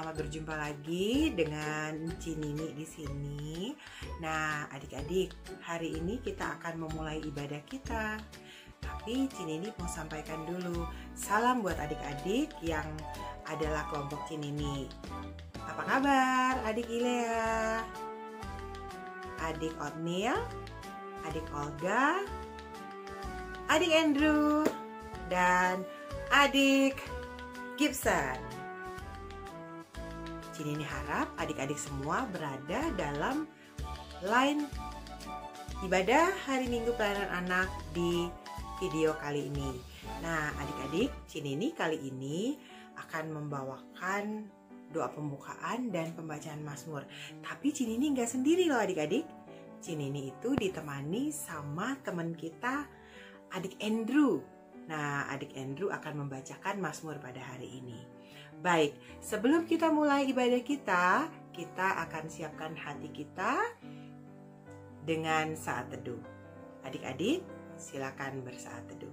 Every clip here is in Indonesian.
selamat berjumpa lagi dengan Cinini di sini. Nah, adik-adik, hari ini kita akan memulai ibadah kita. Tapi Cinini mau sampaikan dulu salam buat adik-adik yang adalah kelompok Cinini. Apa kabar adik Ilea? Adik Otniel? Adik Olga? Adik Andrew? Dan adik Gibson. Cinini harap adik-adik semua berada dalam line ibadah hari Minggu pelayanan anak di video kali ini. Nah, adik-adik, Cinini kali ini akan membawakan doa pembukaan dan pembacaan Mazmur. Tapi Cinini nggak sendiri loh adik-adik. Cinini itu ditemani sama teman kita, adik Andrew. Nah, adik Andrew akan membacakan Mazmur pada hari ini. Baik, sebelum kita mulai ibadah kita akan siapkan hati kita dengan saat teduh. Adik-adik, silakan bersaat teduh.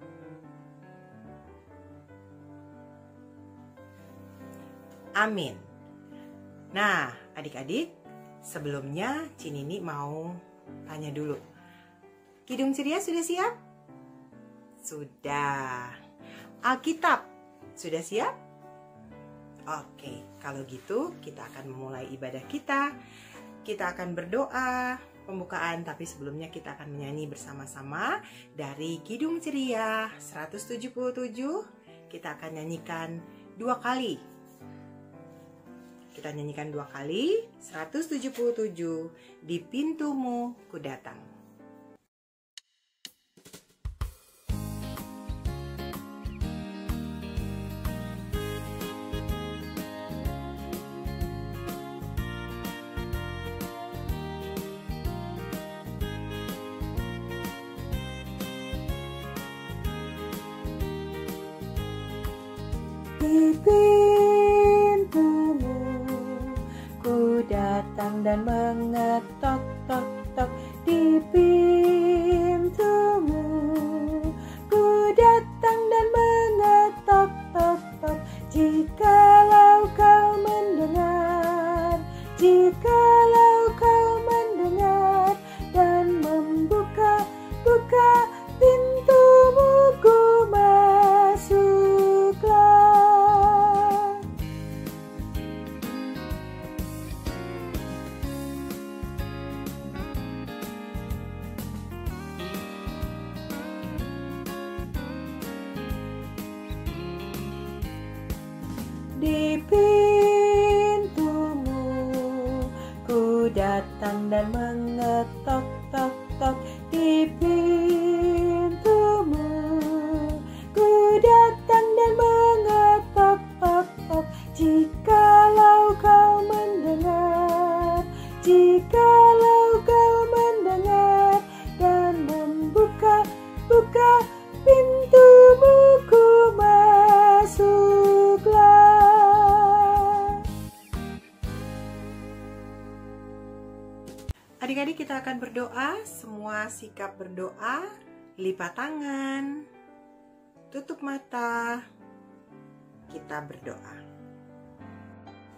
Amin. Nah, adik-adik, sebelumnya Cinini mau tanya dulu. Kidung ceria sudah siap? Sudah. Alkitab sudah siap? Oke, kalau gitu kita akan memulai ibadah kita. Kita akan berdoa pembukaan, tapi sebelumnya kita akan menyanyi bersama-sama dari Kidung Ceria 177. Kita akan nyanyikan 2 kali. Kita nyanyikan 2 kali 177, di pintumu ku datang. Di pintumu ku datang dan mengetok-tok-tok. Di pintumu ku datang dan mengetok-tok-tok. Jikalau kau mendengar, jikalau kau mendengar dan membuka pintumu, ku masuklah. Di pintumu ku datang dan mengetok-tok-tok. Di pintumu ku datang dan mengetok-tok-tok. Jikalau kau mendengar, jikalau kau mendengar dan membuka pintumu, ku masuklah. Adik-adik, kita akan berdoa. Semua sikap berdoa, lipat tangan, tutup mata, kita berdoa.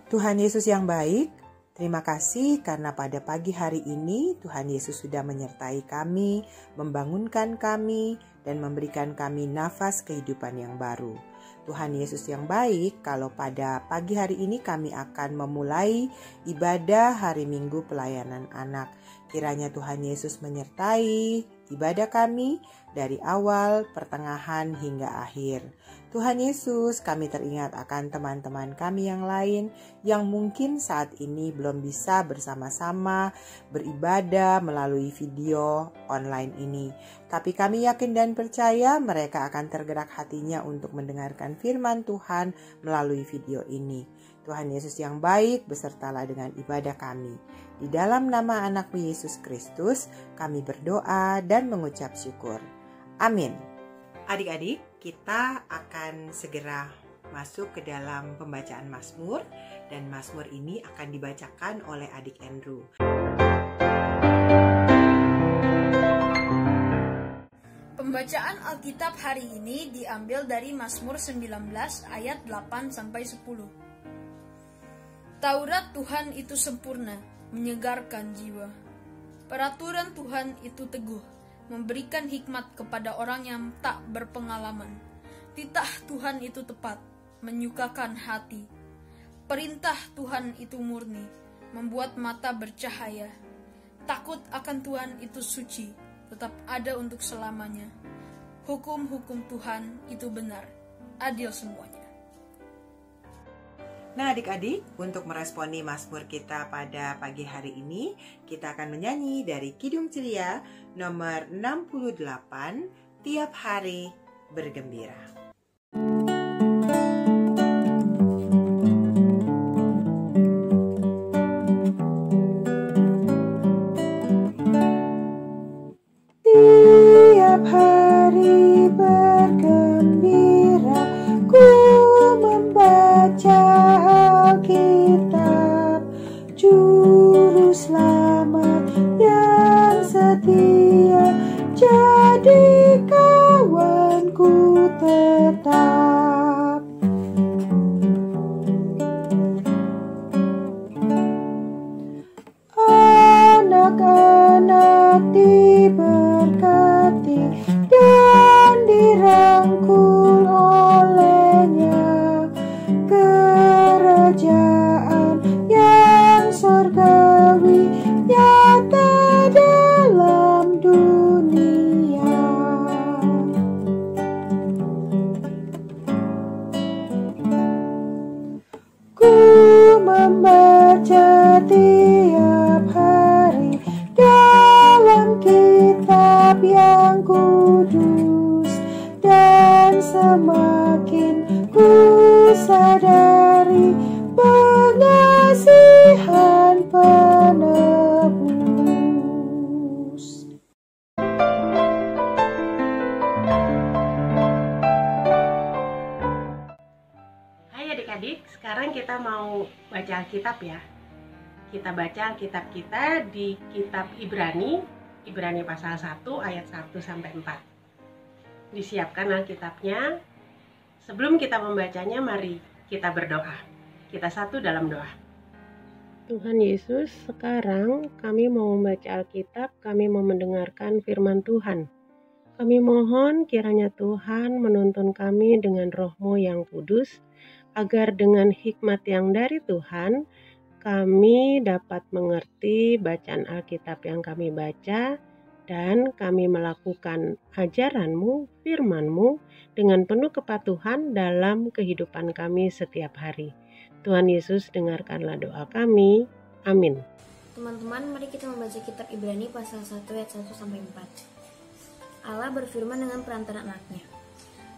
Tuhan Yesus yang baik, terima kasih karena pada pagi hari ini Tuhan Yesus sudah menyertai kami, membangunkan kami, dan memberikan kami nafas kehidupan yang baru. Tuhan Yesus yang baik, kalau pada pagi hari ini kami akan memulai ibadah hari Minggu pelayanan anak. Kiranya Tuhan Yesus menyertai ibadah kami dari awal, pertengahan, hingga akhir. Tuhan Yesus, kami teringat akan teman-teman kami yang lain yang mungkin saat ini belum bisa bersama-sama beribadah melalui video online ini. Tapi kami yakin dan percaya mereka akan tergerak hatinya untuk mendengarkan firman Tuhan melalui video ini. Tuhan Yesus yang baik, besertalah dengan ibadah kami. Di dalam nama anakmu Yesus Kristus, kami berdoa dan mengucap syukur. Amin. Adik-adik, kita akan segera masuk ke dalam pembacaan Mazmur, dan Mazmur ini akan dibacakan oleh adik Andrew. Pembacaan Alkitab hari ini diambil dari Mazmur 19 ayat 8-10. Taurat Tuhan itu sempurna, menyegarkan jiwa. Peraturan Tuhan itu teguh, memberikan hikmat kepada orang yang tak berpengalaman. Titah Tuhan itu tepat, menyukakan hati. Perintah Tuhan itu murni, membuat mata bercahaya. Takut akan Tuhan itu suci, tetap ada untuk selamanya. Hukum-hukum Tuhan itu benar, adil semuanya. Nah adik-adik, untuk meresponi Mazmur kita pada pagi hari ini, kita akan menyanyi dari Kidung Ceria nomor 68, Tiap Hari Bergembira. Tiap hari bergembira, ku membaca Alkitab, Juru Selamat yang setia, jadi kawanku tetap. Anak-anak diberkati dan dirangkul olehnya, kerajaan yang surgawi nyata dalam dunia. Ku membaca tiap hari dalam kitab yang kudus, dan semakin ku sadari pengasihan penebus. Hai adik-adik, sekarang kita mau baca Alkitab ya. Kita baca Alkitab kita di kitab Ibrani pasal 1 ayat 1 sampai 4. Disiapkan Alkitabnya. Sebelum kita membacanya, mari kita berdoa. Kita satu dalam doa. Tuhan Yesus, sekarang kami mau membaca Alkitab, kami mau mendengarkan firman Tuhan. Kami mohon kiranya Tuhan menuntun kami dengan Roh-Mu yang kudus, agar dengan hikmat yang dari Tuhan, kami dapat mengerti bacaan Alkitab yang kami baca, dan kami melakukan ajaran-Mu, firman-Mu, dengan penuh kepatuhan dalam kehidupan kami setiap hari. Tuhan Yesus, dengarkanlah doa kami. Amin. Teman-teman, mari kita membaca kitab Ibrani pasal 1 ayat 1 sampai 4. Allah berfirman dengan perantara anaknya.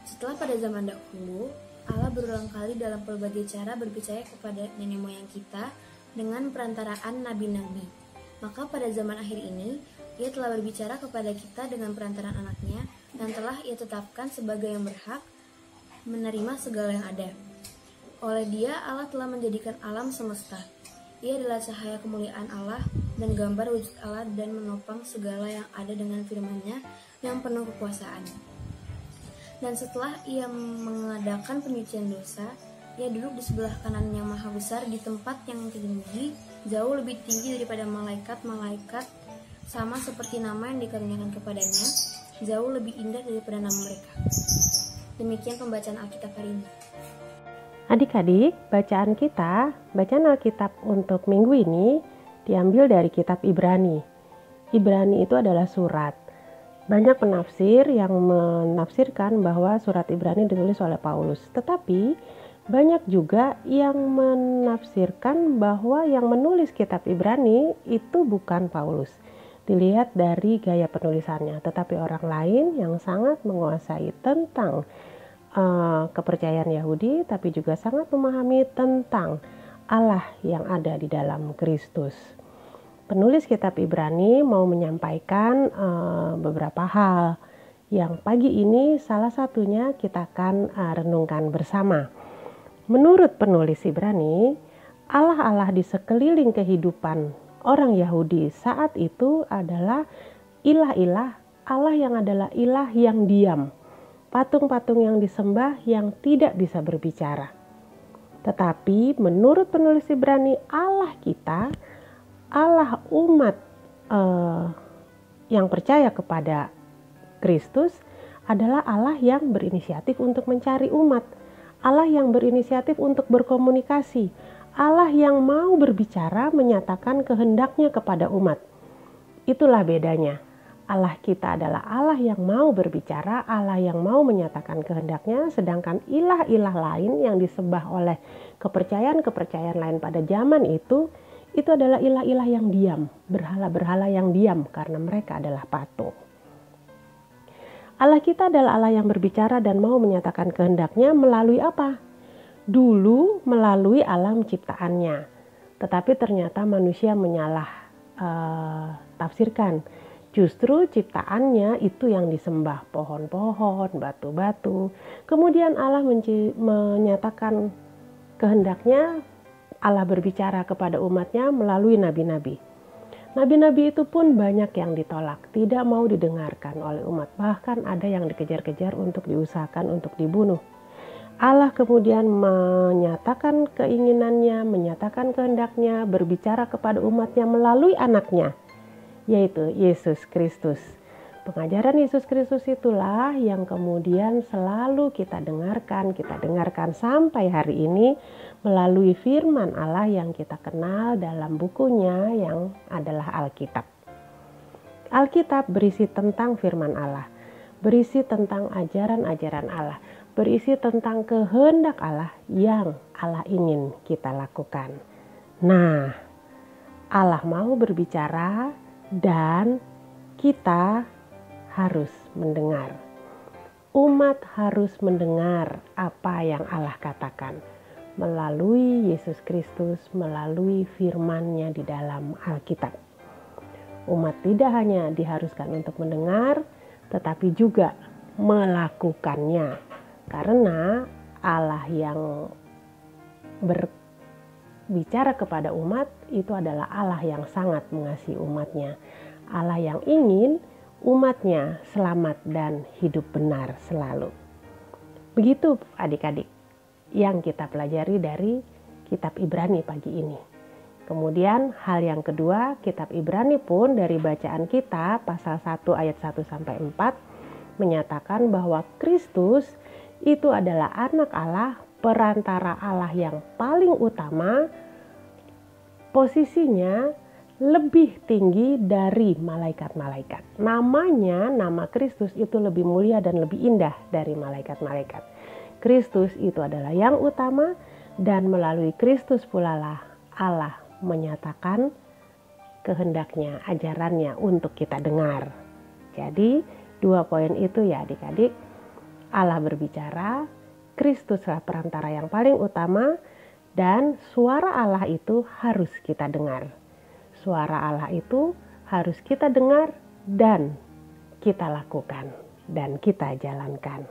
Setelah pada zaman dahulu, Allah berulang kali dalam berbagai cara berbicara kepada nenek moyang kita dengan perantaraan nabi-nabi. Maka pada zaman akhir ini, Ia telah berbicara kepada kita dengan perantaraan anaknya, dan telah Ia tetapkan sebagai yang berhak menerima segala yang ada. Oleh Dia, Allah telah menjadikan alam semesta. Ia adalah cahaya kemuliaan Allah dan gambar wujud Allah, dan menopang segala yang ada dengan firman-Nya yang penuh kekuasaan. Dan setelah Ia mengadakan penyucian dosa, Ia duduk di sebelah kanan yang maha besar di tempat yang tinggi, jauh lebih tinggi daripada malaikat-malaikat, sama seperti nama yang dikaruniakan kepadanya, jauh lebih indah daripada nama mereka. Demikian pembacaan Alkitab hari ini. Adik-adik, bacaan Alkitab untuk minggu ini diambil dari kitab Ibrani. Ibrani itu adalah surat. Banyak penafsir yang menafsirkan bahwa surat Ibrani ditulis oleh Paulus. Tetapi banyak juga yang menafsirkan bahwa yang menulis kitab Ibrani itu bukan Paulus. Dilihat dari gaya penulisannya. Tetapi orang lain yang sangat menguasai tentang kepercayaan Yahudi, tapi juga sangat memahami tentang Allah yang ada di dalam Kristus. Penulis kitab Ibrani mau menyampaikan beberapa hal yang pagi ini salah satunya kita akan renungkan bersama. Menurut penulis Ibrani, Allah-Allah di sekeliling kehidupan orang Yahudi saat itu adalah ilah-ilah, Allah yang adalah ilah yang diam, patung-patung yang disembah yang tidak bisa berbicara. Tetapi menurut penulis Ibrani, Allah kita, Allah umat yang percaya kepada Kristus adalah Allah yang berinisiatif untuk mencari umat, Allah yang berinisiatif untuk berkomunikasi, Allah yang mau berbicara menyatakan kehendaknya kepada umat. Itulah bedanya. Allah kita adalah Allah yang mau berbicara, Allah yang mau menyatakan kehendaknya, sedangkan ilah-ilah lain yang disembah oleh kepercayaan-kepercayaan lain pada zaman itu adalah ilah-ilah yang diam, berhala-berhala yang diam karena mereka adalah patung. Allah kita adalah Allah yang berbicara dan mau menyatakan kehendaknya melalui apa? Dulu melalui alam ciptaannya, tetapi ternyata manusia menyalah tafsirkan. Justru ciptaannya itu yang disembah, pohon-pohon, batu-batu. Kemudian Allah menyatakan kehendaknya, Allah berbicara kepada umatnya melalui nabi-nabi. Nabi-nabi itu pun banyak yang ditolak, tidak mau didengarkan oleh umat. Bahkan ada yang dikejar-kejar untuk diusahakan untuk dibunuh. Allah kemudian menyatakan keinginannya, menyatakan kehendaknya, berbicara kepada umatnya melalui anaknya, yaitu Yesus Kristus. Pengajaran Yesus Kristus itulah yang kemudian selalu kita dengarkan sampai hari ini melalui firman Allah yang kita kenal dalam bukunya yang adalah Alkitab. Alkitab berisi tentang firman Allah, berisi tentang ajaran-ajaran Allah, berisi tentang kehendak Allah yang Allah ingin kita lakukan. Nah, Allah mau berbicara dan kita harus mendengar. Umat harus mendengar apa yang Allah katakan melalui Yesus Kristus, melalui firman-Nya di dalam Alkitab. Umat tidak hanya diharuskan untuk mendengar, tetapi juga melakukannya. Karena Allah yang berbicara kepada umat itu adalah Allah yang sangat mengasihi umatnya. Allah yang ingin umatnya selamat dan hidup benar selalu. Begitu adik-adik yang kita pelajari dari kitab Ibrani pagi ini. Kemudian hal yang kedua, kitab Ibrani pun dari bacaan kita pasal 1 ayat 1 sampai 4 menyatakan bahwa Kristus itu adalah anak Allah, perantara Allah yang paling utama, posisinya lebih tinggi dari malaikat-malaikat. Namanya, nama Kristus itu lebih mulia dan lebih indah dari malaikat-malaikat. Kristus itu adalah yang utama dan melalui Kristus pula lah Allah menyatakan kehendaknya, ajarannya untuk kita dengar. Jadi 2 poin itu ya adik-adik. Allah berbicara, Kristuslah perantara yang paling utama, dan suara Allah itu harus kita dengar. Suara Allah itu harus kita dengar dan kita lakukan dan kita jalankan.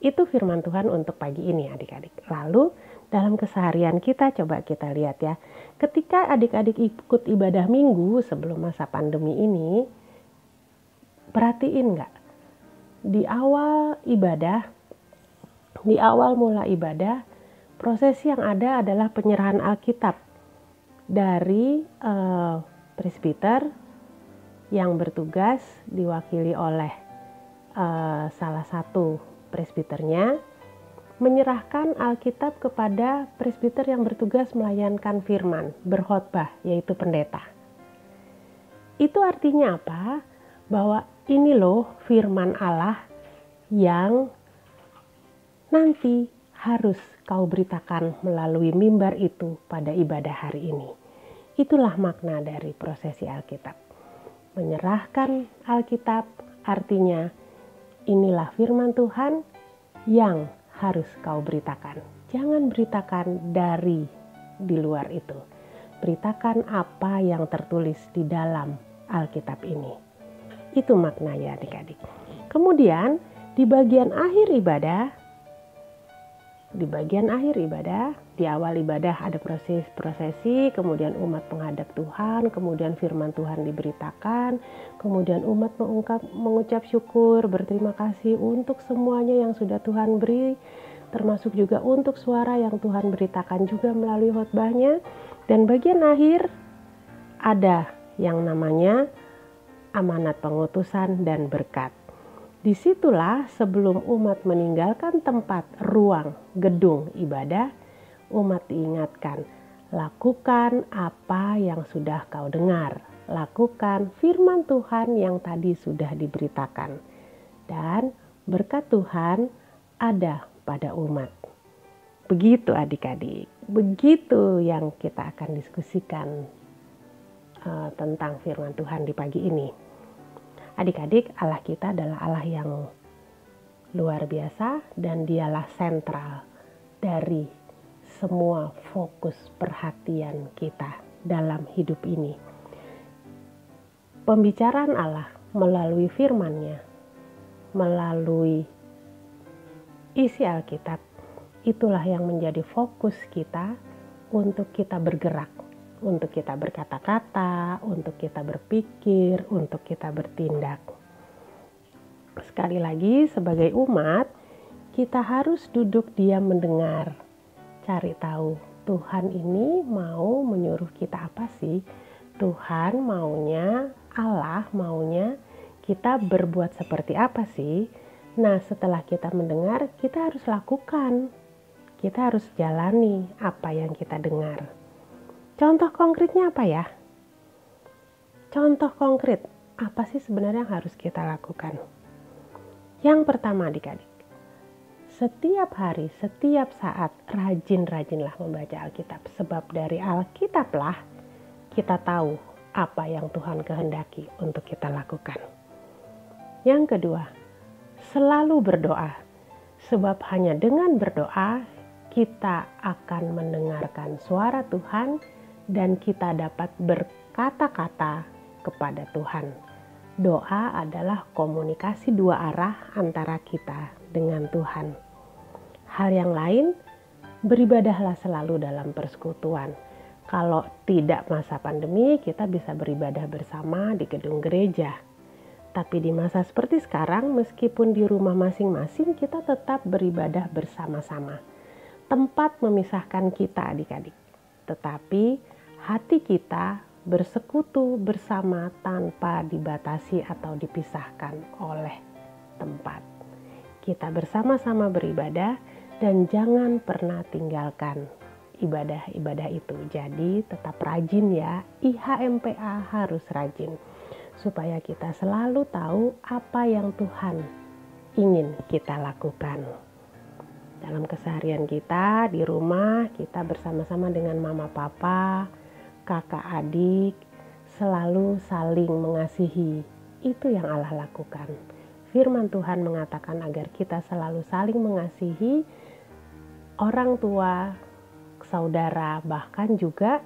Itu firman Tuhan untuk pagi ini adik-adik. Lalu dalam keseharian kita coba kita lihat ya. Ketika adik-adik ikut ibadah minggu sebelum masa pandemi ini, perhatiin nggak? Di awal ibadah, di awal mula ibadah, prosesi yang ada adalah penyerahan Alkitab dari presbiter yang bertugas diwakili oleh salah satu presbiternya menyerahkan Alkitab kepada presbiter yang bertugas melayankan firman, berkhotbah, yaitu pendeta. Itu artinya apa? Bahwa ini loh firman Allah yang nanti harus kau beritakan melalui mimbar itu pada ibadah hari ini. Itulah makna dari prosesi Alkitab. Menyerahkan Alkitab artinya inilah firman Tuhan yang harus kau beritakan. Jangan beritakan dari di luar itu. Beritakan apa yang tertulis di dalam Alkitab ini. Itu maknanya adik-adik. Kemudian di bagian akhir ibadah, di awal ibadah ada prosesi, kemudian umat menghadap Tuhan, kemudian firman Tuhan diberitakan, kemudian umat mengucap syukur, berterima kasih untuk semuanya yang sudah Tuhan beri termasuk juga untuk suara yang Tuhan beritakan juga melalui khotbahnya. Dan bagian akhir ada yang namanya amanat pengutusan dan berkat. Disitulah sebelum umat meninggalkan tempat ruang gedung ibadah, umat diingatkan, lakukan apa yang sudah kau dengar. Lakukan firman Tuhan yang tadi sudah diberitakan. Dan berkat Tuhan ada pada umat. Begitu adik-adik, begitu yang kita akan diskusikan tentang firman Tuhan di pagi ini. Adik-adik, Allah kita adalah Allah yang luar biasa dan dialah sentral dari semua fokus perhatian kita dalam hidup ini. Pembicaraan Allah melalui firman-Nya, melalui isi Alkitab, itulah yang menjadi fokus kita untuk kita bergerak, untuk kita berkata-kata, untuk kita berpikir, untuk kita bertindak. Sekali lagi, sebagai umat, kita harus duduk diam mendengar, cari tahu Tuhan ini mau menyuruh kita apa sih? Tuhan maunya, Allah maunya kita berbuat seperti apa sih? Nah, setelah kita mendengar, kita harus lakukan. Kita harus jalani apa yang kita dengar. Contoh konkretnya apa ya? Contoh konkret, apa sih sebenarnya yang harus kita lakukan? Yang pertama adik-adik, setiap hari, setiap saat rajin-rajinlah membaca Alkitab. Sebab dari Alkitablah kita tahu apa yang Tuhan kehendaki untuk kita lakukan. Yang kedua, selalu berdoa. Sebab hanya dengan berdoa kita akan mendengarkan suara Tuhan dan kita dapat berkata-kata kepada Tuhan. Doa adalah komunikasi dua arah antara kita dengan Tuhan. Hal yang lain, beribadahlah selalu dalam persekutuan. Kalau tidak masa pandemi, kita bisa beribadah bersama di gedung gereja. Tapi di masa seperti sekarang, meskipun di rumah masing-masing, kita tetap beribadah bersama-sama. Tempat memisahkan kita adik-adik. Tetapi hati kita bersekutu bersama tanpa dibatasi atau dipisahkan oleh tempat. Kita bersama-sama beribadah dan jangan pernah tinggalkan ibadah-ibadah itu. Jadi tetap rajin ya, IHMPA harus rajin. Supaya kita selalu tahu apa yang Tuhan ingin kita lakukan. Dalam keseharian kita di rumah, kita bersama-sama dengan mama papa, kakak adik, selalu saling mengasihi. Itu yang Allah lakukan. Firman Tuhan mengatakan agar kita selalu saling mengasihi orang tua, saudara, bahkan juga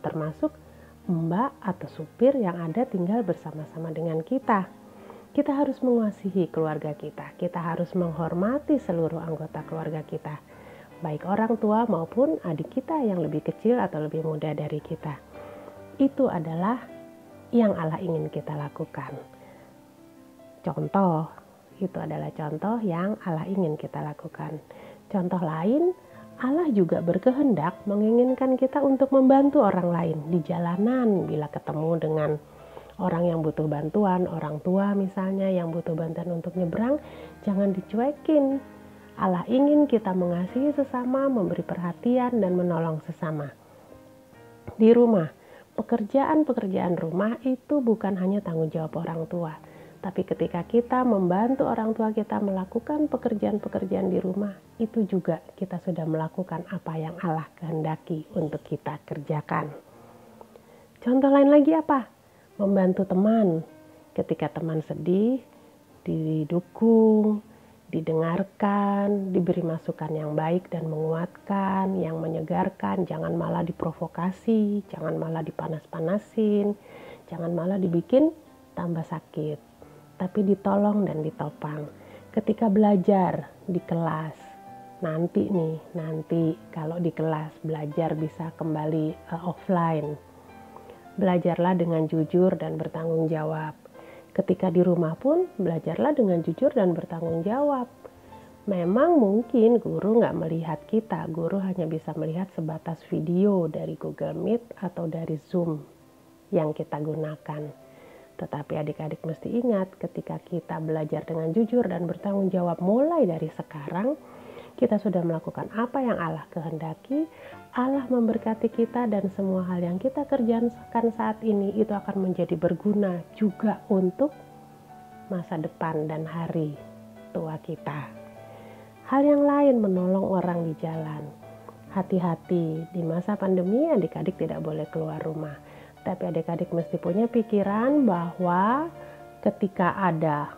termasuk mbak atau supir yang ada tinggal bersama-sama dengan kita. Kita harus mengasihi keluarga kita. Kita harus menghormati seluruh anggota keluarga kita. Baik orang tua maupun adik kita yang lebih kecil atau lebih muda dari kita. Itu adalah yang Allah ingin kita lakukan. Contoh, itu adalah contoh yang Allah ingin kita lakukan. Contoh lain, Allah juga berkehendak menginginkan kita untuk membantu orang lain di jalanan bila ketemu dengan orang yang butuh bantuan, orang tua misalnya yang butuh bantuan untuk nyebrang, jangan dicuekin. Allah ingin kita mengasihi sesama, memberi perhatian dan menolong sesama. Di rumah, pekerjaan-pekerjaan rumah itu bukan hanya tanggung jawab orang tua. Tapi ketika kita membantu orang tua kita melakukan pekerjaan-pekerjaan di rumah, itu juga kita sudah melakukan apa yang Allah kehendaki untuk kita kerjakan. Contoh lain lagi apa? Membantu teman. Ketika teman sedih, didukung, didengarkan, diberi masukan yang baik dan menguatkan, yang menyegarkan, jangan malah diprovokasi, jangan malah dipanas-panasin, jangan malah dibikin tambah sakit, tapi ditolong dan ditopang. Ketika belajar di kelas, nanti kalau di kelas belajar bisa kembali offline, belajarlah dengan jujur dan bertanggung jawab. Ketika di rumah pun belajarlah dengan jujur dan bertanggung jawab. Memang mungkin guru nggak melihat kita, guru hanya bisa melihat sebatas video dari Google Meet atau dari Zoom yang kita gunakan. Tetapi adik-adik mesti ingat, ketika kita belajar dengan jujur dan bertanggung jawab mulai dari sekarang, kita sudah melakukan apa yang Allah kehendaki, Allah memberkati kita, dan semua hal yang kita kerjakan saat ini itu akan menjadi berguna juga untuk masa depan dan hari tua kita. Hal yang lain, menolong orang di jalan. Hati-hati, di masa pandemi adik-adik tidak boleh keluar rumah. Tapi adik-adik mesti punya pikiran bahwa ketika ada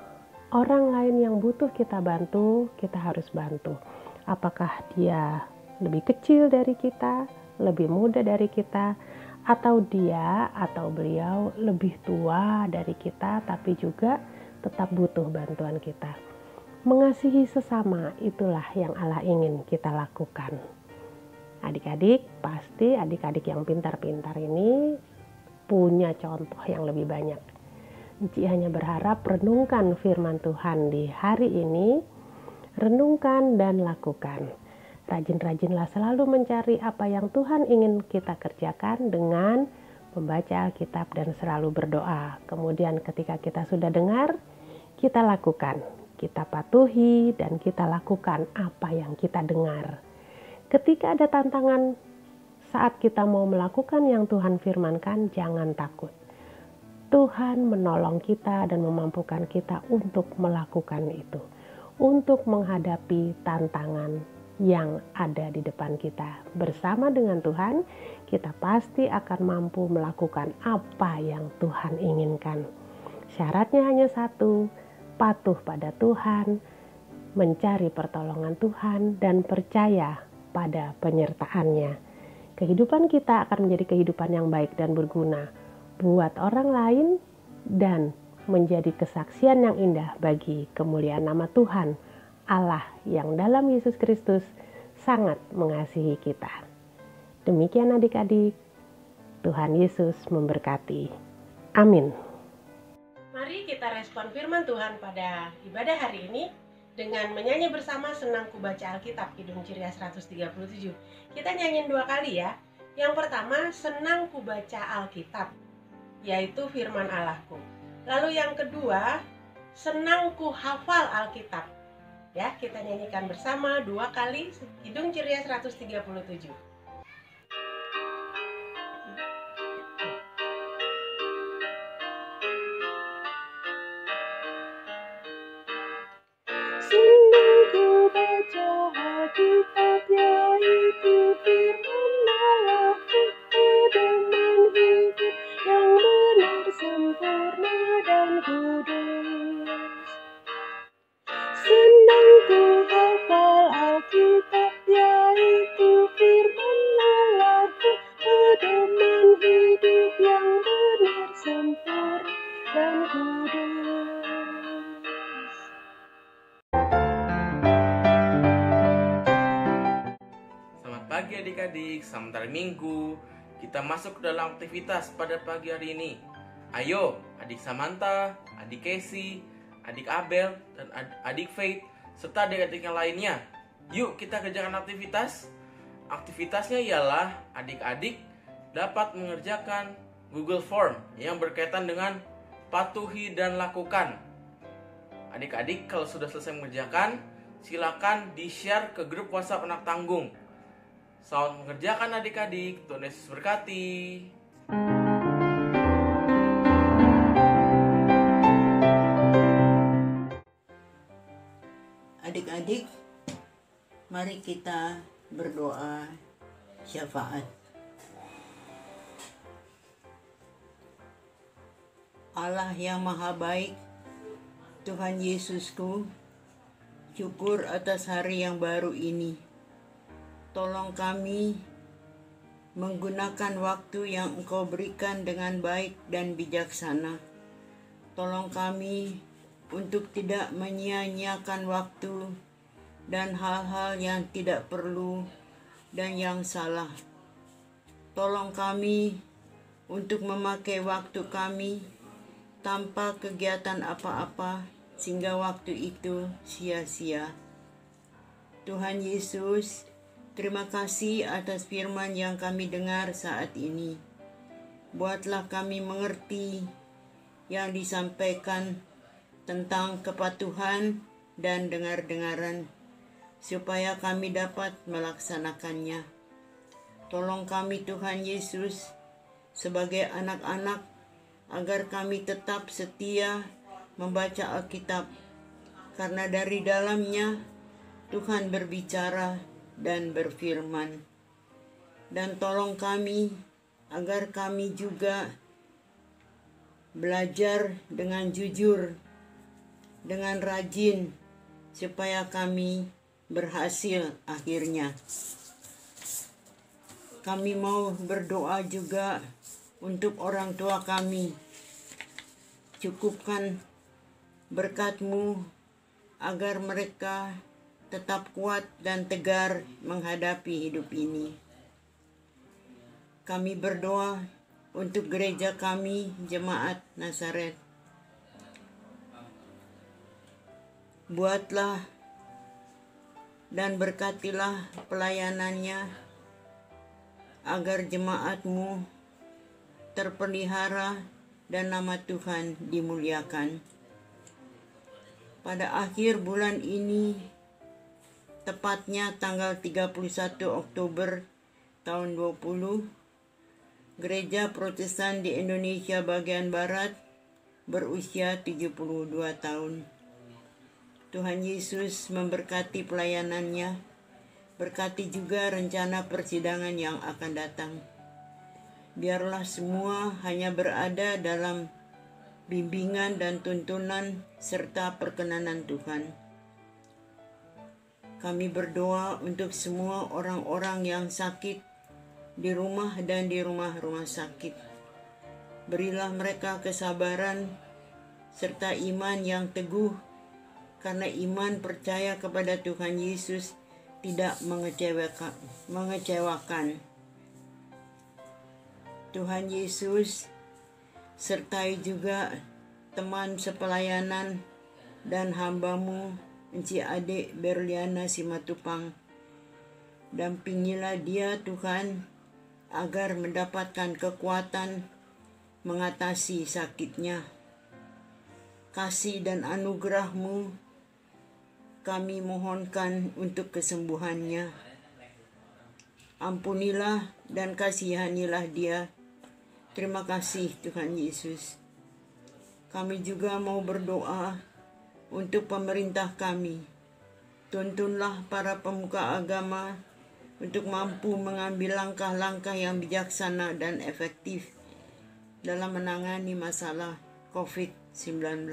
orang lain yang butuh kita bantu, kita harus bantu. Apakah dia lebih kecil dari kita, lebih muda dari kita, atau dia atau beliau lebih tua dari kita tapi juga tetap butuh bantuan kita. Mengasihi sesama, itulah yang Allah ingin kita lakukan. Adik-adik, pasti adik-adik yang pintar-pintar ini punya contoh yang lebih banyak. Enci hanya berharap renungkan firman Tuhan di hari ini, renungkan dan lakukan. Rajin-rajinlah selalu mencari apa yang Tuhan ingin kita kerjakan dengan membaca Alkitab dan selalu berdoa. Kemudian ketika kita sudah dengar, kita lakukan. Kita patuhi dan kita lakukan apa yang kita dengar. Ketika ada tantangan saat kita mau melakukan yang Tuhan firmankan, jangan takut. Tuhan menolong kita dan memampukan kita untuk melakukan itu. Untuk menghadapi tantangan yang ada di depan kita. Bersama dengan Tuhan, kita pasti akan mampu melakukan apa yang Tuhan inginkan. Syaratnya hanya satu, patuh pada Tuhan, mencari pertolongan Tuhan, dan percaya pada penyertaan-Nya. Kehidupan kita akan menjadi kehidupan yang baik dan berguna buat orang lain dan menjadi kesaksian yang indah bagi kemuliaan nama Tuhan, Allah yang dalam Yesus Kristus sangat mengasihi kita. Demikian adik-adik, Tuhan Yesus memberkati. Amin. Mari kita respon firman Tuhan pada ibadah hari ini dengan menyanyi bersama Senang Ku Baca Alkitab, Kidung Ceria 137. Kita nyanyiin 2 kali ya. Yang pertama, Senang Ku Baca Alkitab, yaitu firman Allahku. Lalu yang kedua, Senang Ku Hafal Alkitab. Ya, kita nyanyikan bersama 2 kali Kidung Ceria 137. Senang ku baca Alkitab, yaitu firman Allahku, pedoman hidup yang benar, sempurna dan kudus. Senang ku hafal Alkitab, yaitu firman Allahku, pedoman hidup yang benar, sempurna dan kudus. Pagi adik-adik, selamat hari Minggu. Kita masuk ke dalam aktivitas pada pagi hari ini. Ayo, adik Samantha, adik Casey, adik Abel, dan adik Faith, serta adik-adik yang lainnya. Yuk kita kerjakan aktivitas. Aktivitasnya ialah adik-adik dapat mengerjakan Google Form yang berkaitan dengan patuhi dan lakukan. Adik-adik kalau sudah selesai mengerjakan, silakan di-share ke grup WhatsApp anak tanggung. Selamat mengerjakan adik-adik, Tuhan Yesus berkati. Adik-adik, mari kita berdoa syafaat. Allah yang maha baik, Tuhan Yesusku, syukur atas hari yang baru ini. Tolong kami menggunakan waktu yang Engkau berikan dengan baik dan bijaksana. Tolong kami untuk tidak menyia-nyiakan waktu dan hal-hal yang tidak perlu dan yang salah. Tolong kami untuk memakai waktu kami tanpa kegiatan apa-apa sehingga waktu itu sia-sia. Tuhan Yesus, terima kasih atas firman yang kami dengar saat ini. Buatlah kami mengerti yang disampaikan tentang kepatuhan dan dengar-dengaran, supaya kami dapat melaksanakannya. Tolong kami Tuhan Yesus, sebagai anak-anak, agar kami tetap setia membaca Alkitab, karena dari dalamnya Tuhan berbicara dan berfirman. Dan tolong kami agar kami juga belajar dengan jujur, dengan rajin, supaya kami berhasil akhirnya. Kami mau berdoa juga untuk orang tua kami. Cukupkan berkat-Mu agar mereka tetap kuat dan tegar menghadapi hidup ini. Kami berdoa untuk gereja kami, Jemaat Nazaret. Buatlah dan berkatilah pelayanannya, agar jemaat-Mu terpelihara dan nama Tuhan dimuliakan. Pada akhir bulan ini, tepatnya tanggal 31 Oktober tahun 20, Gereja Protestan di Indonesia bagian Barat berusia 72 tahun. Tuhan Yesus memberkati pelayanannya, berkati juga rencana persidangan yang akan datang. Biarlah semua hanya berada dalam bimbingan dan tuntunan serta perkenanan Tuhan. Kami berdoa untuk semua orang-orang yang sakit di rumah dan di rumah-rumah sakit. Berilah mereka kesabaran serta iman yang teguh, karena iman percaya kepada Tuhan Yesus tidak mengecewakan. Tuhan Yesus sertai juga teman sepelayanan dan hamba-Mu, Enci Adik Berliana Simatupang. Dampingilah dia Tuhan, agar mendapatkan kekuatan mengatasi sakitnya. Kasih dan anugerah-Mu kami mohonkan untuk kesembuhannya. Ampunilah dan kasihanilah dia. Terima kasih Tuhan Yesus. Kami juga mau berdoa untuk pemerintah kami. Tuntunlah para pemuka agama untuk mampu mengambil langkah-langkah yang bijaksana dan efektif dalam menangani masalah COVID-19.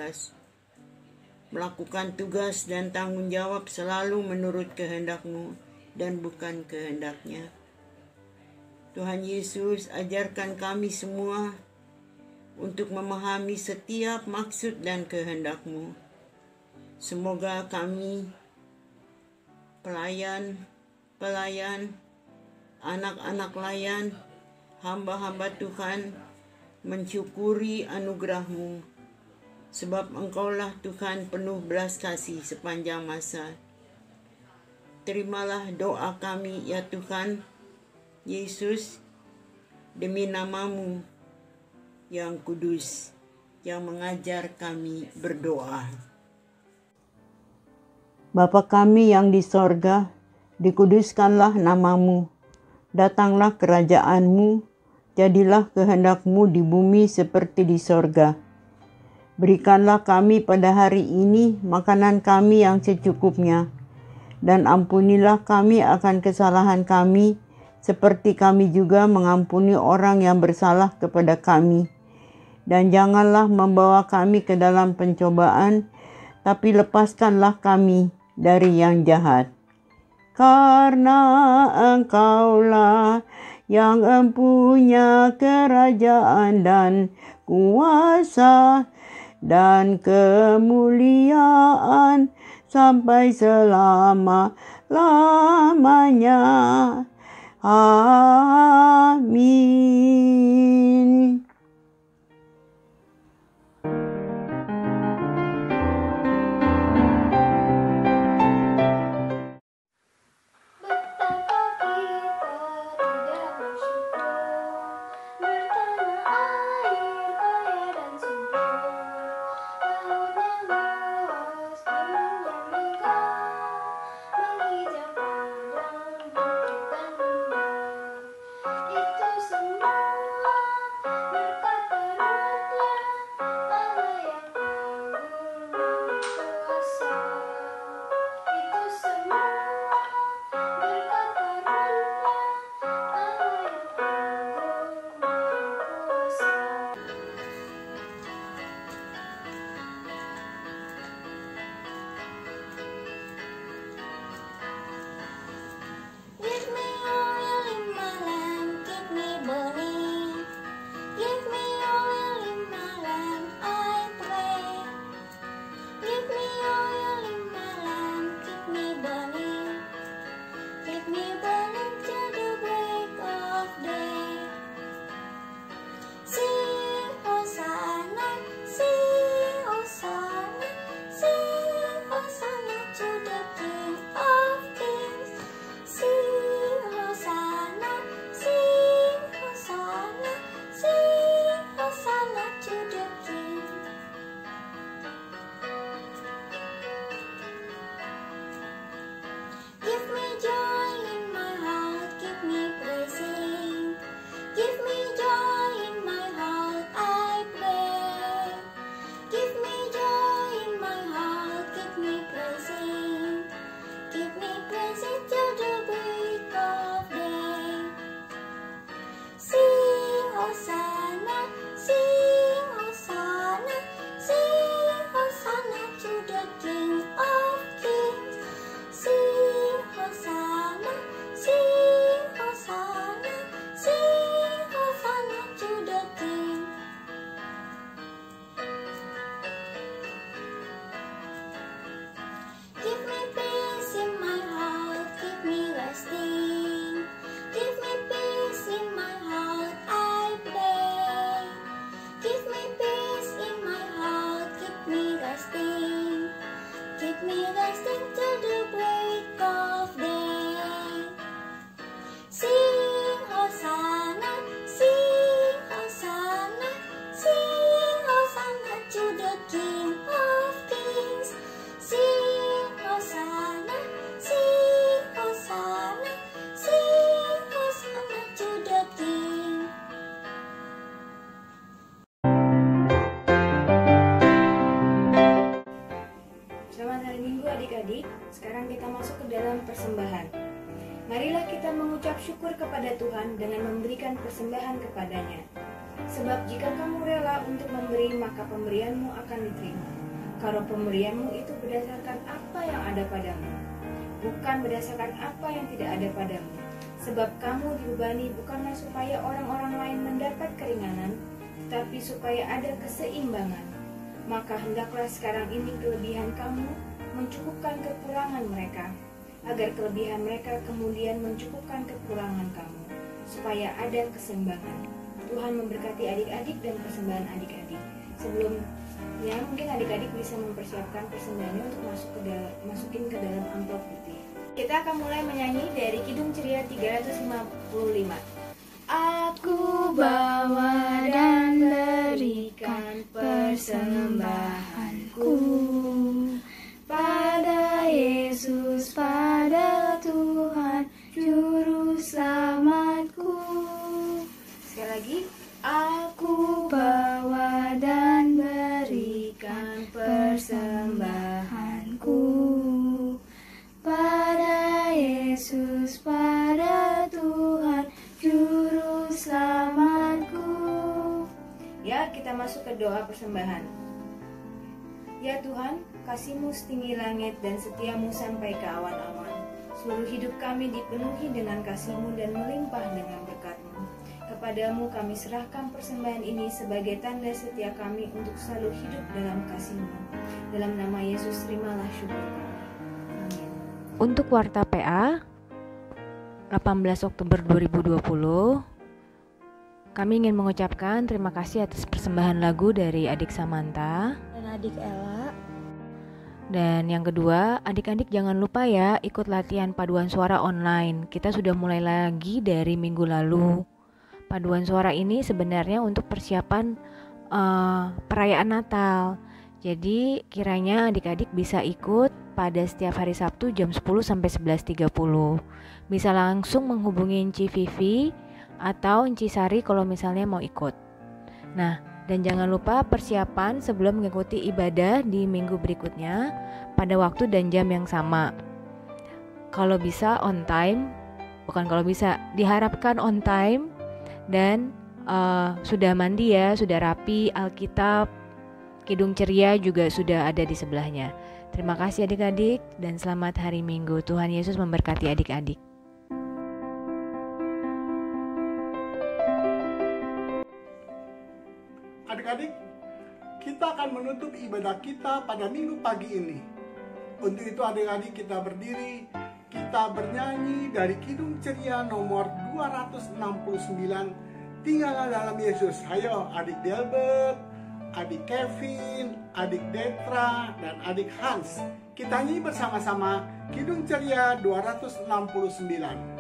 Melakukan tugas dan tanggung jawab selalu menurut kehendak-Mu dan bukan kehendaknya. Tuhan Yesus, ajarkan kami semua untuk memahami setiap maksud dan kehendak-Mu. Semoga kami, pelayan, anak-anak layan, hamba-hamba Tuhan, mensyukuri anugerah-Mu, sebab Engkaulah Tuhan penuh belas kasih sepanjang masa. Terimalah doa kami ya Tuhan Yesus, demi nama-Mu yang kudus, yang mengajar kami berdoa. Bapa kami yang di sorga, dikuduskanlah nama-Mu. Datanglah kerajaan-Mu, jadilah kehendak-Mu di bumi seperti di sorga. Berikanlah kami pada hari ini makanan kami yang secukupnya, dan ampunilah kami akan kesalahan kami, seperti kami juga mengampuni orang yang bersalah kepada kami. Dan janganlah membawa kami ke dalam pencobaan, tapi lepaskanlah kami dari yang jahat. Karena Engkaulah yang empunya kerajaan dan kuasa dan kemuliaan sampai selama-lamanya. Amin. persembahan. Marilah kita mengucap syukur kepada Tuhan dengan memberikan persembahan kepadanya. Sebab jika kamu rela untuk memberi, maka pemberianmu akan diterima. Kalau pemberianmu itu berdasarkan apa yang ada padamu, bukan berdasarkan apa yang tidak ada padamu. Sebab kamu dibebani bukanlah supaya orang-orang lain mendapat keringanan, tetapi supaya ada keseimbangan. Maka hendaklah sekarang ini kelebihan kamu mencukupkan kekurangan mereka, agar kelebihan mereka kemudian mencukupkan kekurangan kamu, supaya ada keseimbangan. Tuhan memberkati adik-adik dan persembahan adik-adik. Sebelumnya mungkin adik-adik bisa mempersiapkan persembahannya untuk masukin ke dalam amplop putih. Kita akan mulai menyanyi dari Kidung Ceria 355. Aku bawa dan berikan persembahanku pada Yesus, pada Tuhan Juru Selamatku. Sekali lagi, aku bawa dan berikan persembahanku pada Yesus, pada Tuhan Juru Selamatku. Ya, kita masuk ke doa persembahan. Ya Tuhan, kasih-Mu setinggi langit dan setiamu sampai ke awan-awan. Seluruh hidup kami dipenuhi dengan kasih-Mu dan melimpah dengan berkat-Mu. Kepadamu kami serahkan persembahan ini sebagai tanda setia kami untuk selalu hidup dalam kasih-Mu. Dalam nama Yesus, terimalah syukur kami. Amin. Untuk Warta PA 18 Oktober 2020, kami ingin mengucapkan terima kasih atas persembahan lagu dari adik Samantha Dan adik Ella. Dan yang kedua, adik-adik jangan lupa ya ikut latihan paduan suara online. Kita sudah mulai lagi dari minggu lalu. Paduan suara ini sebenarnya untuk persiapan perayaan Natal. Jadi kiranya adik-adik bisa ikut pada setiap hari Sabtu jam 10 sampai 11.30. Bisa langsung menghubungi Enci Vivi atau Enci Sari kalau misalnya mau ikut. Nah, dan jangan lupa persiapan sebelum mengikuti ibadah di minggu berikutnya pada waktu dan jam yang sama. Kalau bisa on time, diharapkan on time dan sudah mandi ya, sudah rapi, Alkitab, Kidung Ceria juga sudah ada di sebelahnya. Terima kasih adik-adik dan selamat hari Minggu. Tuhan Yesus memberkati adik-adik. Adik-adik, kita akan menutup ibadah kita pada minggu pagi ini. Untuk itu adik-adik kita berdiri, kita bernyanyi dari Kidung Ceria nomor 269, Tinggallah dalam Yesus. Ayo adik Delbert, adik Kevin, adik Detra, dan adik Hans. Kita nyanyi bersama-sama Kidung Ceria 269.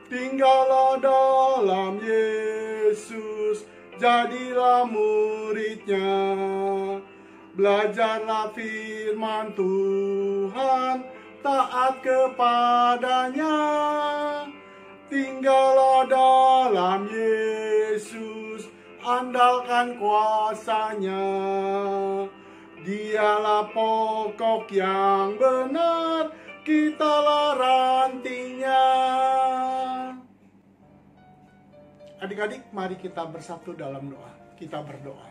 Tinggallah dalam Yesus, jadilah muridnya. Belajarlah firman Tuhan, taat kepadanya. Tinggallah dalam Yesus, andalkan kuasanya. Dialah pokok yang benar, kitalah rantingnya. Adik-adik, mari kita bersatu dalam doa. Kita berdoa.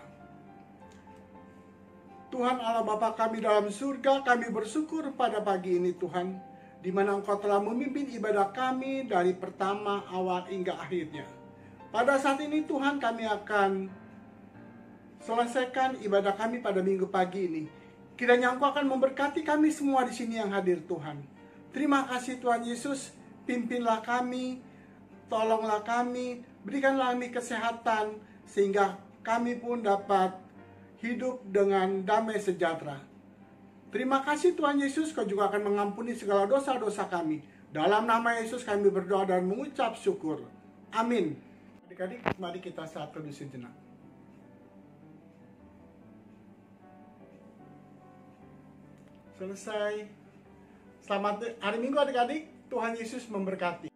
Tuhan Allah Bapa kami dalam surga, kami bersyukur pada pagi ini Tuhan, di mana Engkau telah memimpin ibadah kami dari pertama awal hingga akhirnya. Pada saat ini Tuhan, kami akan selesaikan ibadah kami pada minggu pagi ini. Kiranya Engkau akan memberkati kami semua di sini yang hadir Tuhan. Terima kasih Tuhan Yesus, pimpinlah kami, tolonglah kami, berikanlah kami kesehatan, sehingga kami pun dapat hidup dengan damai sejahtera. Terima kasih Tuhan Yesus, Kau juga akan mengampuni segala dosa-dosa kami. Dalam nama Yesus kami berdoa dan mengucap syukur. Amin. Adik-adik, mari kita satu di sejenak. Selesai. Selamat hari Minggu adik-adik. Tuhan Yesus memberkati.